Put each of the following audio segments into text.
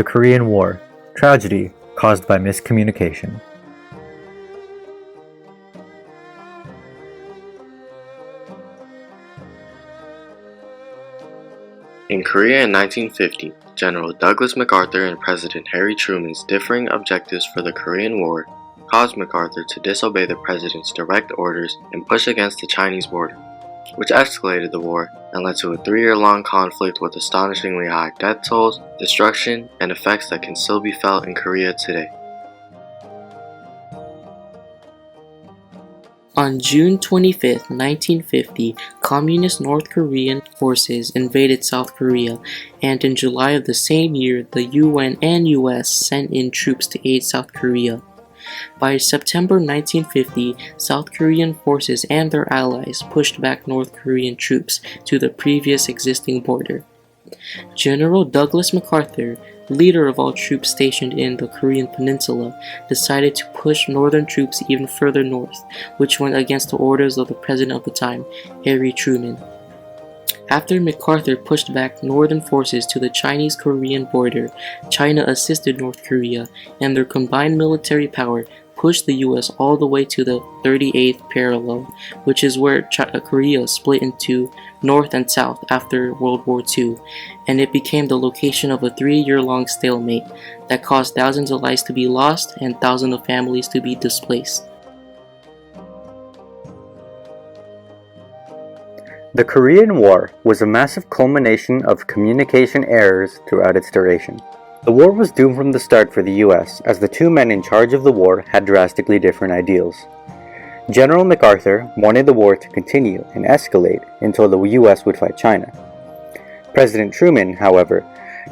The Korean War, tragedy caused by miscommunication. In Korea in 1950, General Douglas MacArthur and President Harry Truman's differing objectives for the Korean War caused MacArthur to disobey the president's direct orders and push against the Chinese border, which escalated the war and led to a 3-year-long conflict with astonishingly high death tolls, destruction, and effects that can still be felt in Korea today. On June 25, 1950, Communist North Korean forces invaded South Korea, and in July of the same year, the UN and US sent in troops to aid South Korea. By September 1950, South Korean forces and their allies pushed back North Korean troops to the previous existing border. General Douglas MacArthur, leader of all troops stationed in the Korean peninsula, decided to push northern troops even further north, which went against the orders of the president of the time, Harry Truman. After MacArthur pushed back northern forces to the Chinese-Korean border, China assisted North Korea, and their combined military power pushed the US all the way to the 38th parallel, which is where Korea split into North and South after World War II, and it became the location of a 3-year-long stalemate that caused thousands of lives to be lost and thousands of families to be displaced. The Korean War was a massive culmination of communication errors throughout its duration. The war was doomed from the start for the US, as the two men in charge of the war had drastically different ideals. General MacArthur wanted the war to continue and escalate until the US would fight China. President Truman, however,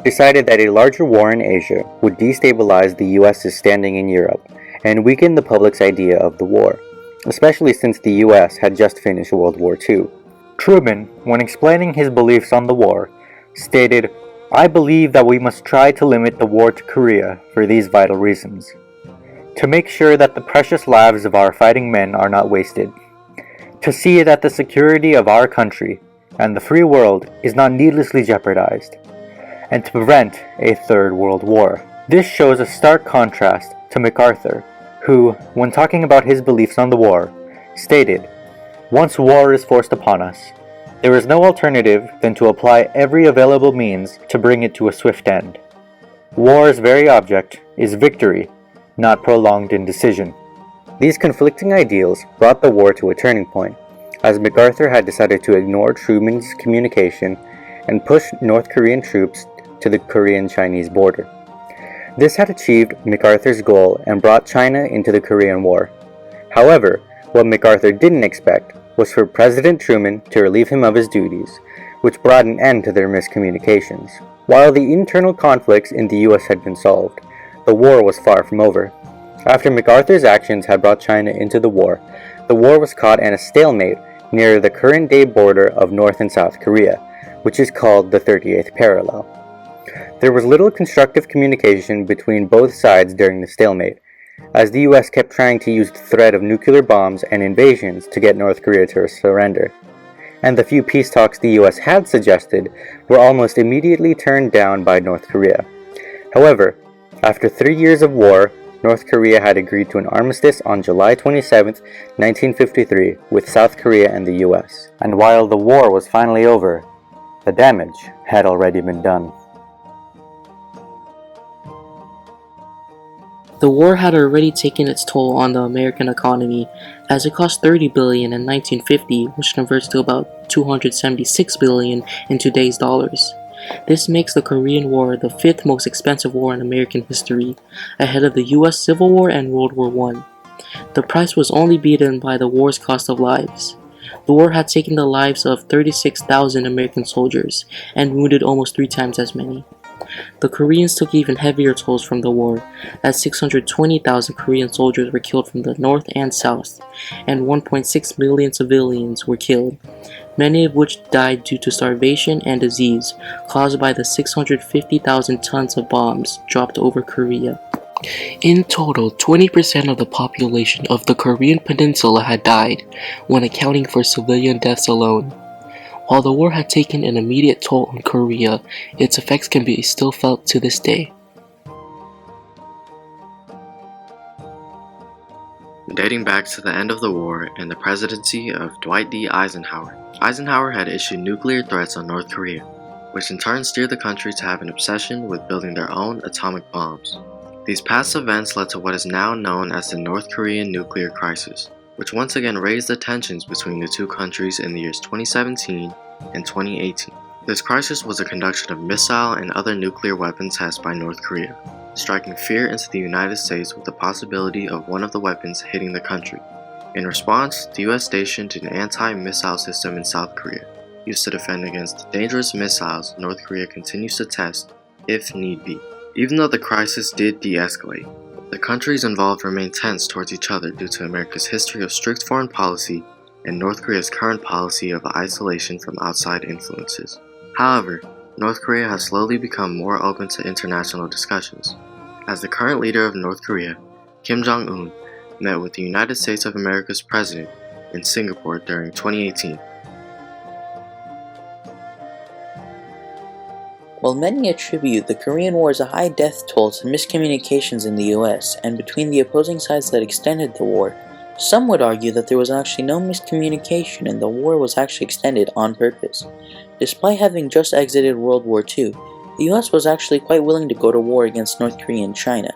decided that a larger war in Asia would destabilize the US's standing in Europe and weaken the public's idea of the war, especially since the US had just finished World War II. Truman, when explaining his beliefs on the war, stated, "I believe that we must try to limit the war to Korea for these vital reasons. To make sure that the precious lives of our fighting men are not wasted. To see that the security of our country and the free world is not needlessly jeopardized. And to prevent a third world war." This shows a stark contrast to MacArthur, who, when talking about his beliefs on the war, stated, "Once war is forced upon us, there is no alternative than to apply every available means to bring it to a swift end. War's very object is victory, not prolonged indecision." These conflicting ideals brought the war to a turning point, as MacArthur had decided to ignore Truman's communication and push North Korean troops to the Korean-Chinese border. This had achieved MacArthur's goal and brought China into the Korean War. However, what MacArthur didn't expect was for President Truman to relieve him of his duties, which brought an end to their miscommunications. While the internal conflicts in the US had been solved, the war was far from over. After MacArthur's actions had brought China into the war was caught in a stalemate near the current-day border of North and South Korea, which is called the 38th parallel. There was little constructive communication between both sides during the stalemate, as the US kept trying to use the threat of nuclear bombs and invasions to get North Korea to surrender. And the few peace talks the US had suggested were almost immediately turned down by North Korea. However, after 3 years of war, North Korea had agreed to an armistice on July 27, 1953, with South Korea and the US. And while the war was finally over, the damage had already been done. The war had already taken its toll on the American economy, as it cost $30 billion in 1950, which converts to about $276 billion in today's dollars. This makes the Korean War the 5th most expensive war in American history, ahead of the US Civil War and World War I. The price was only beaten by the war's cost of lives. The war had taken the lives of 36,000 American soldiers and wounded almost 3 times as many. The Koreans took even heavier tolls from the war, as 620,000 Korean soldiers were killed from the north and south, and 1.6 million civilians were killed, many of which died due to starvation and disease caused by the 650,000 tons of bombs dropped over Korea. In total, 20% of the population of the Korean peninsula had died, when accounting for civilian deaths alone. While the war had taken an immediate toll on Korea, its effects can be still felt to this day. dating back to the end of the war and the presidency of Dwight D. Eisenhower. Eisenhower had issued nuclear threats on North Korea, which in turn steered the country to have an obsession with building their own atomic bombs. These past events led to what is now known as the North Korean nuclear crisis, which once again raised the tensions between the two countries in the years 2017 and 2018. This crisis was a conduction of missile and other nuclear weapon tests by North Korea, striking fear into the United States with the possibility of one of the weapons hitting the country. In response, the US stationed an anti-missile system in South Korea, used to defend against the dangerous missiles North Korea continues to test, if need be. Even though the crisis did de-escalate, the countries involved remained tense towards each other due to America's history of strict foreign policy and North Korea's current policy of isolation from outside influences. However, North Korea has slowly become more open to international discussions, as the current leader of North Korea, Kim Jong-un, met with the United States of America's president in Singapore during 2018. While many attribute the Korean War as a high death toll to miscommunications in the US and between the opposing sides that extended the war, some would argue that there was actually no miscommunication and the war was actually extended on purpose. Despite having just exited World War II, the US was actually quite willing to go to war against North Korea and China.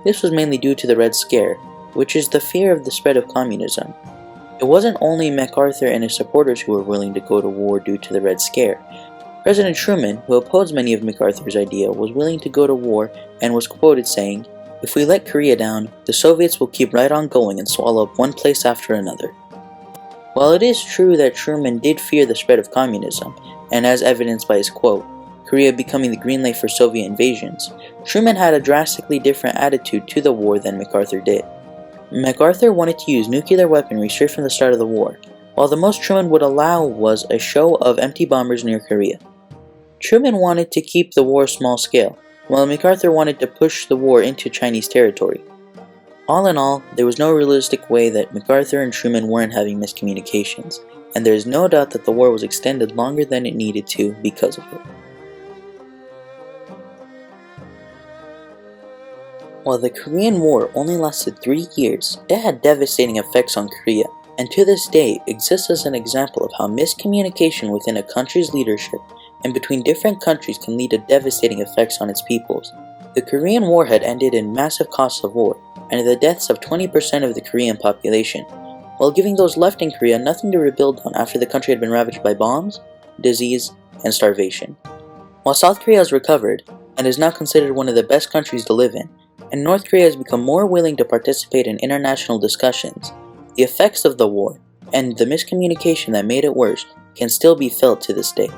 This was mainly due to the Red Scare, which is the fear of the spread of communism. It wasn't only MacArthur and his supporters who were willing to go to war due to the Red Scare. President Truman, who opposed many of MacArthur's ideas, was willing to go to war and was quoted saying, "If we let Korea down, the Soviets will keep right on going and swallow up one place after another." While it is true that Truman did fear the spread of communism, and as evidenced by his quote, Korea becoming the green light for Soviet invasions, Truman had a drastically different attitude to the war than MacArthur did. MacArthur wanted to use nuclear weaponry straight from the start of the war, while the most Truman would allow was a show of empty bombers near Korea. Truman wanted to keep the war small scale, while MacArthur wanted to push the war into Chinese territory. All in all, there was no realistic way that MacArthur and Truman weren't having miscommunications, and there is no doubt that the war was extended longer than it needed to because of it. While the Korean War only lasted 3 years, it had devastating effects on Korea, and to this day exists as an example of how miscommunication within a country's leadership and between different countries can lead to devastating effects on its peoples. The Korean War had ended in massive costs of war and the deaths of 20% of the Korean population, while giving those left in Korea nothing to rebuild on after the country had been ravaged by bombs, disease, and starvation. While South Korea has recovered and is now considered one of the best countries to live in, and North Korea has become more willing to participate in international discussions, the effects of the war and the miscommunication that made it worse can still be felt to this day.